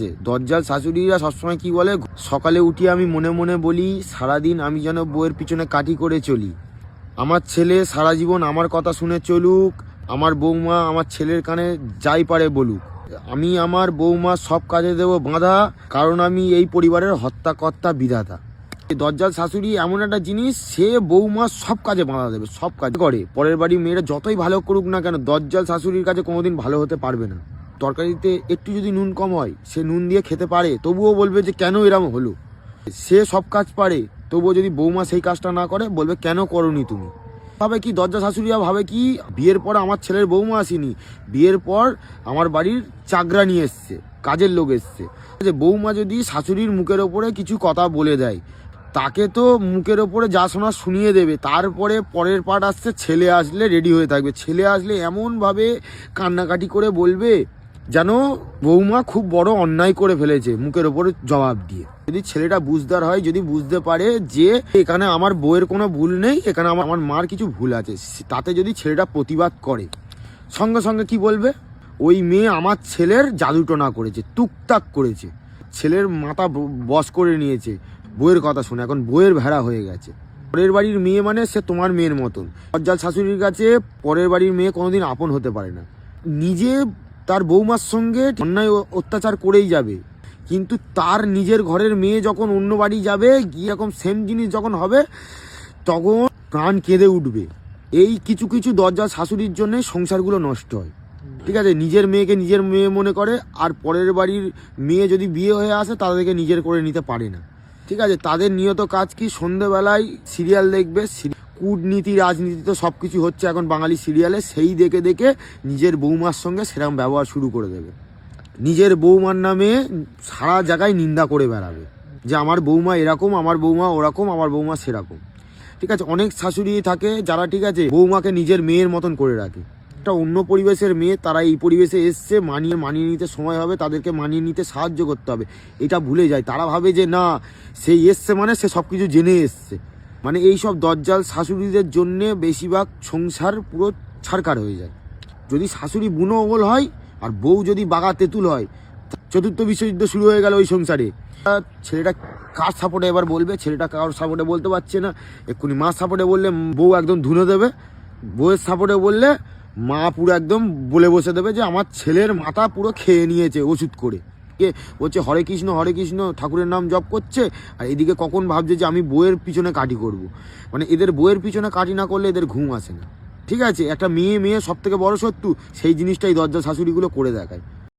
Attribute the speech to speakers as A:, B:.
A: যে দজ্জাল শাশুড়িরা সবসময় কি বলে, সকালে উঠিয়ে আমি মনে মনে বলি সারাদিন আমি যেন বউয়ের পিছনে কাঠি করে চলি, আমার ছেলে সারা জীবন আমার কথা শুনে চলুক, আমার বৌমা আমার ছেলের কানে যাই পারে বলুক, আমি আমার বৌমা সব কাজে দেব বাঁধা, কারণ আমি এই পরিবারের হত্যাকর্তা বিধাতা। দজ্জাল শাশুড়ি এমন একটা জিনিস, সে বৌমা সব কাজে বাঁধা দেবে, সব কাজ করে। পরের বাড়ির মেয়েরা যতই ভালো করুক না কেন, দজ্জাল শাশুড়ির কাছে কোনোদিন ভালো হতে পারবে না। তরকারিতে একটু যদি নুন কম হয়, সে নুন দিয়ে খেতে পারে, তবুও বলবে যে কেন এরম হলো। সে সব কাজ পারে, তবুও যদি বৌমা সেই কাজটা না করে বলবে কেন করনি তুমি। ভাবে কি দজ্জাল শাশুড়িরা ভাবে কি, বিয়ের পর আমার ছেলের বৌমা আসেনি, বিয়ের পর আমার বাড়ির চাকরা নিয়ে এসছে, কাজের লোক এসছে। যে বৌমা যদি শাশুড়ির মুখের ওপরে কিছু কথা বলে দেয়, তাকে তো মুখের ওপরে যা শোনা শুনিয়ে দেবে, তারপরে পরের পার্ট আসছে ছেলে আসলে রেডি হয়ে থাকবে। ছেলে আসলে এমনভাবে কান্নাকাটি করে বলবে যেন বৌমা খুব বড় অন্যায় করে ফেলেছে, মুখের ওপরে জবাব দিয়ে। যদি ছেলেটা বুঝদার হয়, যদি বুঝতে পারে যে এখানে আমার বউয়ের কোনো ভুল নেই, এখানে আমার মার কিছু ভুল আছে, তাতে যদি ছেলেটা প্রতিবাদ করে, সঙ্গে সঙ্গে কি বলবে, ওই মেয়ে আমার ছেলের জাদুটোনা করেছে, টুকটাক করেছে, ছেলের মাথা বশ করে নিয়েছে বউয়ের কথা শুনে, এখন বউয়ের ভেড়া হয়ে গেছে। পরের বাড়ির মেয়ে মানে সে তোমার মেয়ের মতন। দজ্জাল শাশুড়ির কাছে পরের বাড়ির মেয়ে কোনোদিন আপন হতে পারে না। নিজে তার বৌমার সঙ্গে অন্যায় অত্যাচার করেই যাবে, কিন্তু তার নিজের ঘরের মেয়ে যখন অন্য বাড়ি যাবে, গিয়ে এরকম সেম জিনিস যখন হবে, তখন প্রাণ কেঁদে উঠবে। এই কিছু কিছু দজ্জাল শাশুড়ির জন্য সংসারগুলো নষ্ট হয়। ঠিক আছে, নিজের মেয়েকে নিজের মেয়ে মনে করে, আর পরের বাড়ির মেয়ে যদি বিয়ে হয়ে আসে তাদেরকে নিজের করে নিতে পারে না। ঠিক আছে, তাদের নিয়ত কাজ কি, সন্ধ্যেবেলায় সিরিয়াল দেখবে, কূটনীতি রাজনীতি তো সব কিছু হচ্ছে এখন বাঙালি সিরিয়ালে, সেই দেখে দেখে নিজের বৌমার সঙ্গে সেরকম ব্যবহার শুরু করে দেবে। নিজের বৌমার নামে সারা জায়গায় নিন্দা করে বেড়াবে যে আমার বৌমা এরকম, আমার বৌমা ওরকম, আমার বৌমা সেরকম। ঠিক আছে, অনেক শাশুড়ি থাকে যারা ঠিক আছে বৌমাকে নিজের মেয়ের মতন করে রাখে। একটা অন্য পরিবেশের মেয়ে, তারা এই পরিবেশে এসছে, মানিয়ে নিতে সময় হবে, তাদেরকে মানিয়ে নিতে সাহায্য করতে হবে, এটা ভুলে যায়। তারা ভাবে যে না, সেই এসছে মানে সে সব কিছু জেনে এসছে। মানে এইসব দজ্জাল শাশুড়িদের জন্যে বেশিরভাগ সংসার পুরো ছারখার হয়ে যায়। যদি শাশুড়ি বুনো ওগল হয় আর বউ যদি বাঘা তেঁতুল হয়, চতুর্থ বিশ্বযুদ্ধ শুরু হয়ে গেল ওই সংসারে। ছেলেটা কার সাপোর্টে এবার বলবে, ছেলেটা কার সাপোর্টে বলতে পারছে না, এক্ষুনি মার সাপোর্টে বললে বউ একদম ধুনে দেবে, বউয়ের সাপোর্টে বললে মা পুরো একদম বলে বসে দেবে যে আমার ছেলের মাথা পুরো খেয়ে নিয়েছে ওষুধ করে। কে বলছে হরে কৃষ্ণ ঠাকুরের নাম জপ করছে, আর এদিকে কখন ভাবছে যে আমি বইয়ের পিছনে কাটি করব। মানে এদের বইয়ের পিছনে কাটি না করলে এদের ঘুম আসে না। ঠিক আছে, একটা মেয়ে সব থেকে বড় শত্রু, সেই জিনিসটাই দজ্জাল শাশুড়িগুলো করে দেখায়।